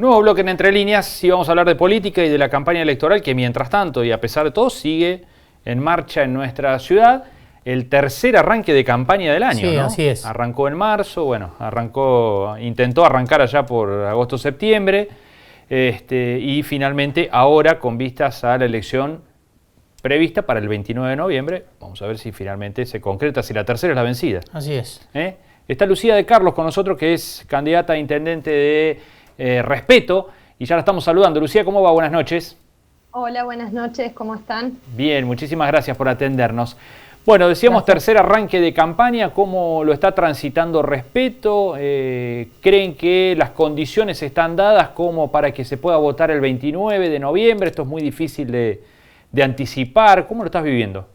Nuevo bloque en Entre Líneas y vamos a hablar de política y de la campaña electoral que mientras tanto y a pesar de todo sigue en marcha en nuestra ciudad. El tercer arranque de campaña del año, sí, ¿no? Así es. Arrancó en marzo, bueno, intentó arrancar allá por agosto-septiembre y finalmente ahora con vistas a la elección prevista para el 29 de noviembre. Vamos a ver si finalmente se concreta, si la tercera es la vencida. Así es. Está Lucía de Carlos con nosotros, que es candidata a intendente de Respeto, y ya la estamos saludando. Lucía, ¿cómo va? Buenas noches. Hola, buenas noches, ¿cómo están? Bien, muchísimas gracias por atendernos. Bueno, decíamos tercer arranque de campaña, ¿cómo lo está transitando Respeto? ¿Creen que las condiciones están dadas como para que se pueda votar el 29 de noviembre? Esto es muy difícil de anticipar. ¿Cómo lo estás viviendo?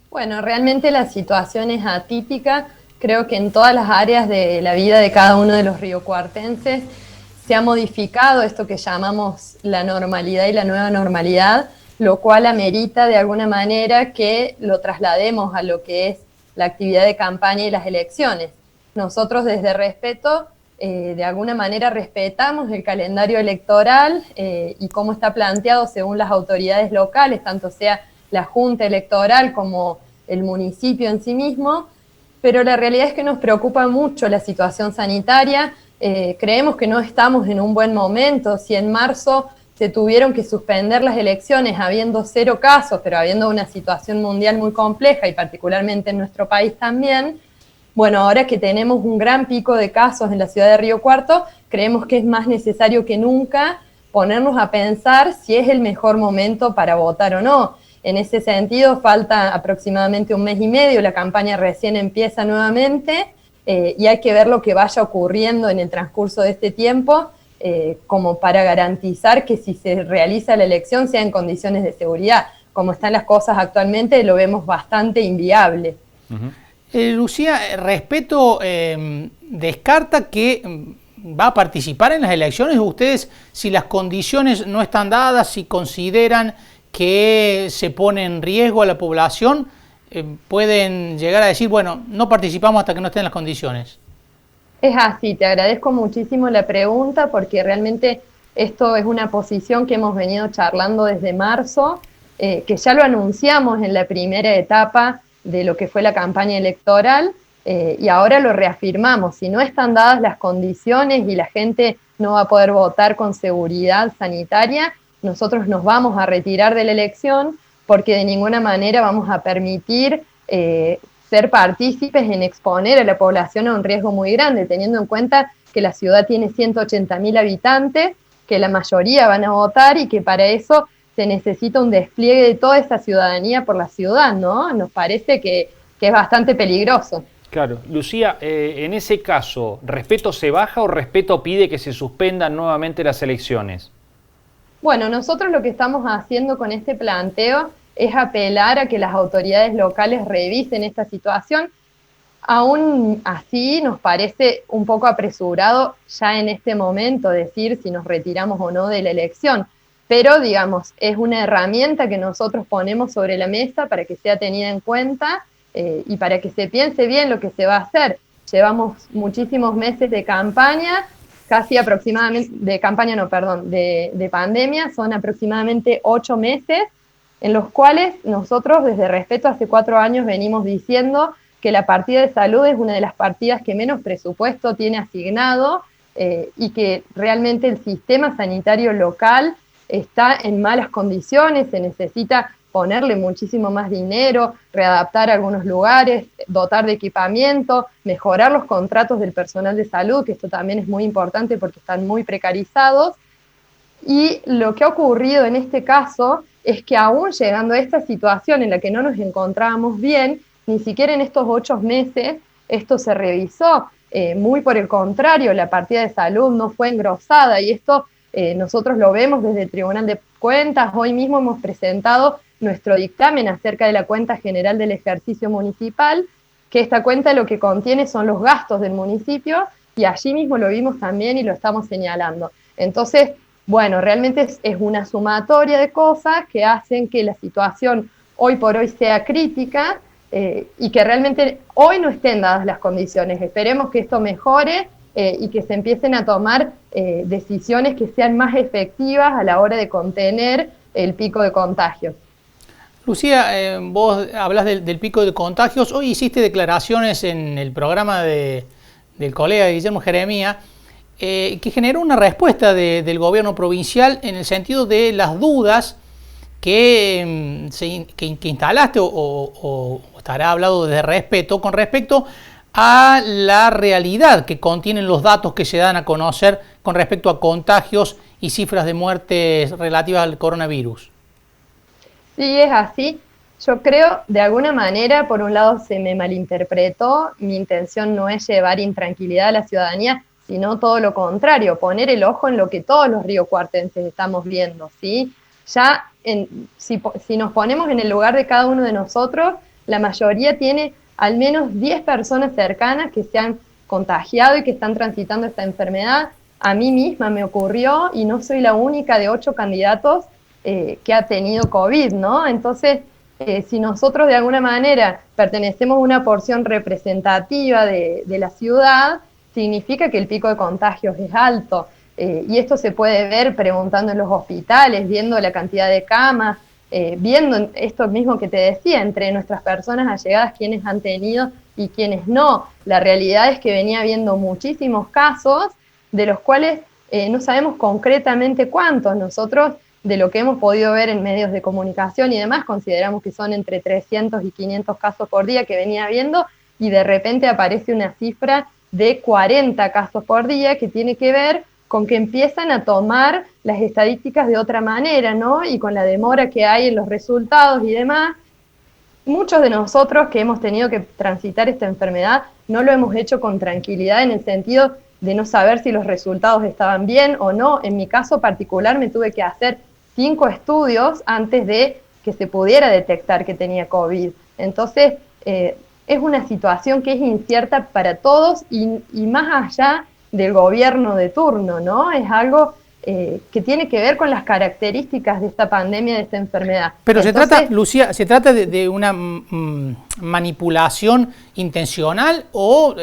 Bueno, realmente la situación es atípica. Creo que en todas las áreas de la vida de cada uno de los riocuartenses se ha modificado esto que llamamos la normalidad y la nueva normalidad, lo cual amerita de alguna manera que lo traslademos a lo que es la actividad de campaña y las elecciones. Nosotros desde Respeto, de alguna manera respetamos el calendario electoral y cómo está planteado según las autoridades locales, tanto sea la Junta Electoral como el municipio en sí mismo, pero la realidad es que nos preocupa mucho la situación sanitaria. Creemos que no estamos en un buen momento. Si en marzo se tuvieron que suspender las elecciones habiendo 0 casos, pero habiendo una situación mundial muy compleja y particularmente en nuestro país también, bueno, ahora que tenemos un gran pico de casos en la ciudad de Río Cuarto, creemos que es más necesario que nunca ponernos a pensar si es el mejor momento para votar o no. En ese sentido, falta aproximadamente 1 mes y medio, la campaña recién empieza nuevamente, y hay que ver lo que vaya ocurriendo en el transcurso de este tiempo, como para garantizar que si se realiza la elección sea en condiciones de seguridad. Como están las cosas actualmente, lo vemos bastante inviable. Lucía, Respeto descarta que va a participar en las elecciones. Ustedes, si las condiciones no están dadas, si consideran que se pone en riesgo a la población, pueden llegar a decir, bueno, no participamos hasta que no estén las condiciones. Es así, te agradezco muchísimo la pregunta porque realmente esto es una posición que hemos venido charlando desde marzo, que ya lo anunciamos en la primera etapa de lo que fue la campaña electoral, y ahora lo reafirmamos. Si no están dadas las condiciones y la gente no va a poder votar con seguridad sanitaria, nosotros nos vamos a retirar de la elección porque de ninguna manera vamos a permitir ser partícipes en exponer a la población a un riesgo muy grande, teniendo en cuenta que la ciudad tiene 180.000 habitantes, que la mayoría van a votar y que para eso se necesita un despliegue de toda esa ciudadanía por la ciudad, ¿no? Nos parece que es bastante peligroso. Claro. Lucía, en ese caso, ¿Respeto se baja o Respeto pide que se suspendan nuevamente las elecciones? Bueno, nosotros lo que estamos haciendo con este planteo es apelar a que las autoridades locales revisen esta situación. Aún así nos parece un poco apresurado ya en este momento decir si nos retiramos o no de la elección, pero digamos, es una herramienta que nosotros ponemos sobre la mesa para que sea tenida en cuenta y para que se piense bien lo que se va a hacer. Llevamos muchísimos meses de campaña, casi aproximadamente, de pandemia, son aproximadamente 8 meses, en los cuales nosotros desde Respeto hace 4 años venimos diciendo que la partida de salud es una de las partidas que menos presupuesto tiene asignado y que realmente el sistema sanitario local está en malas condiciones, se necesita ponerle muchísimo más dinero, readaptar algunos lugares, dotar de equipamiento, mejorar los contratos del personal de salud, que esto también es muy importante porque están muy precarizados. Y lo que ha ocurrido en este caso es que aún llegando a esta situación en la que no nos encontrábamos bien, ni siquiera en estos 8 meses esto se revisó. Muy por el contrario, la partida de salud no fue engrosada y esto nosotros lo vemos desde el Tribunal de Cuentas. Hoy mismo hemos presentado nuestro dictamen acerca de la cuenta general del ejercicio municipal, que esta cuenta lo que contiene son los gastos del municipio y allí mismo lo vimos también y lo estamos señalando. Entonces, bueno, realmente es una sumatoria de cosas que hacen que la situación hoy por hoy sea crítica y que realmente hoy no estén dadas las condiciones. Esperemos que esto mejore y que se empiecen a tomar decisiones que sean más efectivas a la hora de contener el pico de contagios. Lucía, vos hablas del pico de contagios. Hoy hiciste declaraciones en el programa del colega Guillermo Jeremía que generó una respuesta del gobierno provincial en el sentido de las dudas que instalaste o estará hablado de respeto con respecto a la realidad que contienen los datos que se dan a conocer con respecto a contagios y cifras de muertes relativas al coronavirus. Sí, es así. Yo creo, de alguna manera, por un lado se me malinterpretó, mi intención no es llevar intranquilidad a la ciudadanía, sino todo lo contrario, poner el ojo en lo que todos los riocuartenses estamos viendo, ¿sí? Ya, si nos ponemos en el lugar de cada uno de nosotros, la mayoría tiene al menos 10 personas cercanas que se han contagiado y que están transitando esta enfermedad. A mí misma me ocurrió y no soy la única de 8 candidatos que ha tenido COVID, ¿no? Entonces, si nosotros de alguna manera pertenecemos a una porción representativa de la ciudad, significa que el pico de contagios es alto. Y esto se puede ver preguntando en los hospitales, viendo la cantidad de camas, viendo esto mismo que te decía, entre nuestras personas allegadas, quienes han tenido y quienes no. La realidad es que venía habiendo muchísimos casos, de los cuales no sabemos concretamente cuántos. Nosotros, de lo que hemos podido ver en medios de comunicación y demás, consideramos que son entre 300 y 500 casos por día que venía habiendo, y de repente aparece una cifra de 40 casos por día que tiene que ver con que empiezan a tomar las estadísticas de otra manera, ¿no? Y con la demora que hay en los resultados y demás. Muchos de nosotros que hemos tenido que transitar esta enfermedad no lo hemos hecho con tranquilidad, en el sentido de no saber si los resultados estaban bien o no. En mi caso particular me tuve que hacer 5 estudios antes de que se pudiera detectar que tenía COVID. Entonces, es una situación que es incierta para todos y más allá del gobierno de turno, ¿no? Es algo que tiene que ver con las características de esta pandemia, de esta enfermedad. Pero entonces, se trata, Lucía, ¿se trata de una manipulación intencional o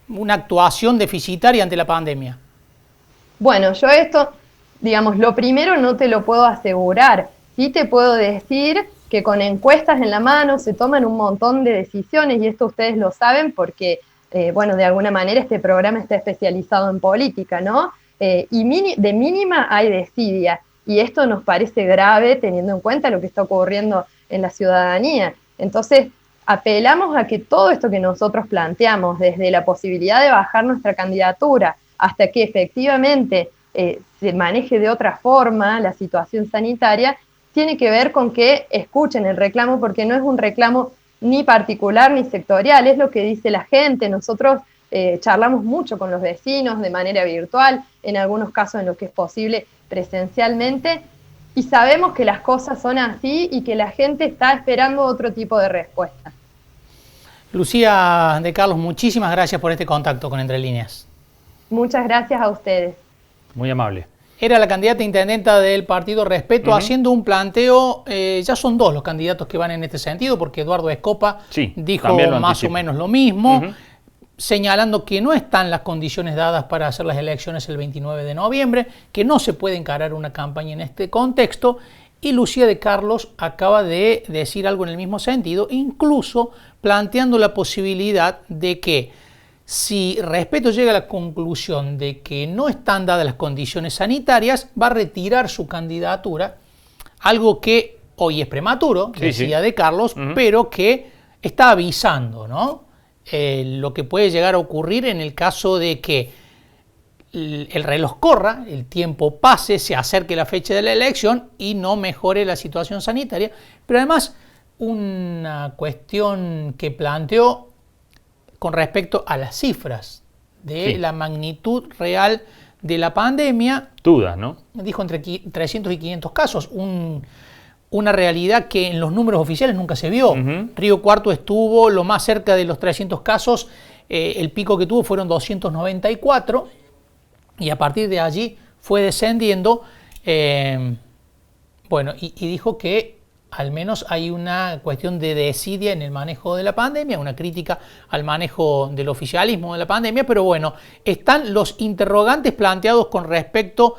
una actuación deficitaria ante la pandemia? Bueno, yo esto, digamos, lo primero no te lo puedo asegurar. Sí te puedo decir que con encuestas en la mano se toman un montón de decisiones, y esto ustedes lo saben porque, bueno, de alguna manera este programa está especializado en política, ¿no? Y de mínima hay desidia, y esto nos parece grave teniendo en cuenta lo que está ocurriendo en la ciudadanía. Entonces, apelamos a que todo esto que nosotros planteamos, desde la posibilidad de bajar nuestra candidatura hasta que efectivamente se maneje de otra forma la situación sanitaria, tiene que ver con que escuchen el reclamo, porque no es un reclamo ni particular ni sectorial, es lo que dice la gente. Nosotros charlamos mucho con los vecinos de manera virtual, en algunos casos en lo que es posible presencialmente, y sabemos que las cosas son así y que la gente está esperando otro tipo de respuesta. Lucía de Carlos, muchísimas gracias por este contacto con Entre Líneas. Muchas gracias a ustedes. Muy amable. Era la candidata intendenta del partido Respeto, haciendo un planteo. Ya son 2 los candidatos que van en este sentido, porque Eduardo Escopa dijo más o menos lo mismo, señalando que no están las condiciones dadas para hacer las elecciones el 29 de noviembre, que no se puede encarar una campaña en este contexto, y Lucía de Carlos acaba de decir algo en el mismo sentido, incluso planteando la posibilidad de que si Respeto llega a la conclusión de que no están dadas las condiciones sanitarias, va a retirar su candidatura, algo que hoy es prematuro, decía de Carlos, pero que está avisando, ¿no? Lo que puede llegar a ocurrir en el caso de que el reloj corra, el tiempo pase, se acerque la fecha de la elección y no mejore la situación sanitaria. Pero además, una cuestión que planteó con respecto a las cifras de la magnitud real de la pandemia. Dudas, ¿no? Dijo entre 300 y 500 casos, una realidad que en los números oficiales nunca se vio. Río Cuarto estuvo lo más cerca de los 300 casos, el pico que tuvo fueron 294, y a partir de allí fue descendiendo. Bueno, y dijo que al menos hay una cuestión de desidia en el manejo de la pandemia, una crítica al manejo del oficialismo de la pandemia, pero bueno, están los interrogantes planteados con respecto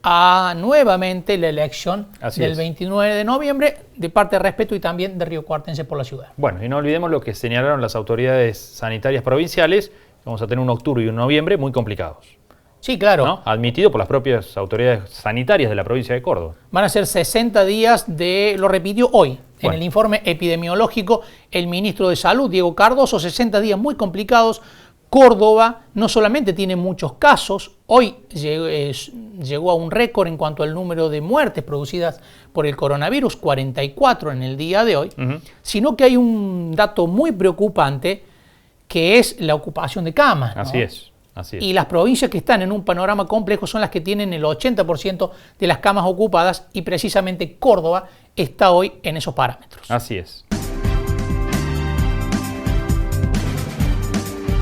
a nuevamente la elección del 29 de noviembre de parte de Respeto y también de Río Cuartense por la ciudad. Bueno, y no olvidemos lo que señalaron las autoridades sanitarias provinciales, vamos a tener un octubre y un noviembre muy complicados. Sí, claro. ¿No? Admitido por las propias autoridades sanitarias de la provincia de Córdoba. Van a ser 60 días lo repitió hoy, en el informe epidemiológico, el ministro de Salud, Diego Cardoso, 60 días muy complicados. Córdoba no solamente tiene muchos casos, hoy llegó a un récord en cuanto al número de muertes producidas por el coronavirus, 44 en el día de hoy, sino que hay un dato muy preocupante que es la ocupación de camas, ¿no? Así es. Así es. Y las provincias que están en un panorama complejo son las que tienen el 80% de las camas ocupadas y precisamente Córdoba está hoy en esos parámetros. Así es.